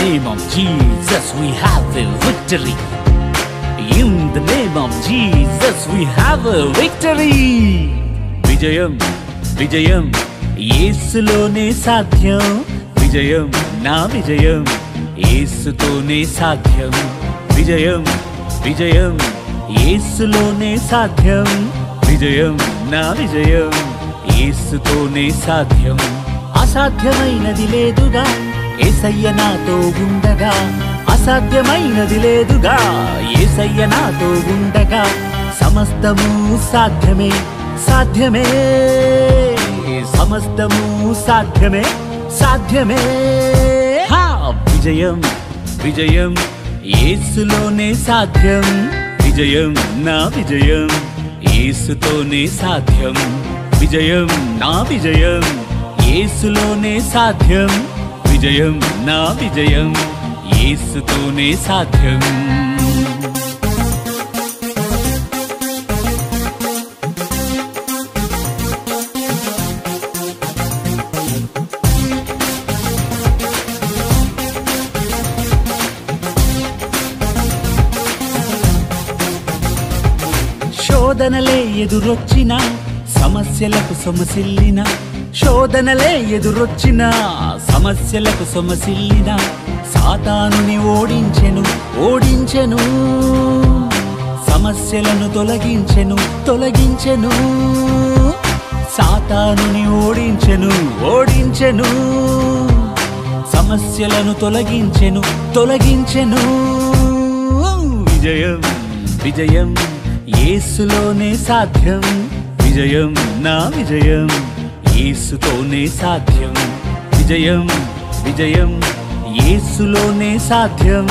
name of Jesus we have a victory. In the name of Jesus we have a victory. విజయం విజయం యేసులోనే సాధ్యం. విజయం నా విజయం యేసుతోనే సాధ్యం. విజయం విజయం యేసులోనే సాధ్యం. విజయం నా విజయం యేసుతోనే సాధ్యం. అసాధ్యమైనది లేదుగా యేసయ్య నాతో ఉండగా. అసాధ్యమైనది లేదుగా యేసయ్య నాతో ఉండగా. సమస్తము సాధ్యమే సాధ్యమే. సమస్తము సాధ్యమే సాధ్యమే. విజయం విజయం యేసులోనే సాధ్యం. విజయం నా విజయం యేసుతోనే సాధ్యం. విజయం నా విజయం యేసులోనే సాధ్యం. విజయం నా విజయం యేసుతోనే సాధ్యం. శోధనలే ఎదురొచ్చిన సమస్యలకు సొమసిల్లిన. శోధనలే ఎదురొచ్చిన సమస్యలకు సొమసిల్లిన. సాతానుని ఓడించెను ఓడించెను. సమస్యలను తొలగించెను తొలగించెను. సాతానుని ఓడించెను ఓడించెను. సమస్యలను తొలగించెను తొలగించెను. విజయం విజయం యేసులోనే సాధ్యం. విజయం నా విజయం యేసుతోనే సాధ్యం. విజయం విజయం యేసులోనే సాధ్యం.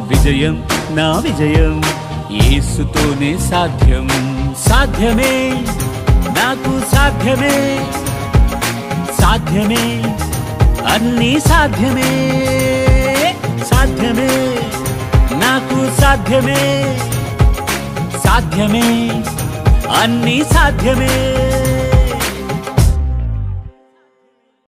విజయం నా విజయం యేసుతోనే సాధ్యం. సాధ్యమే నాకు సాధ్యమే సాధ్యమే అన్నీ సాధ్యమే. సాధ్యమే నాకు సాధ్యమే సాధ్యమే అన్నీ సాధ్యమే.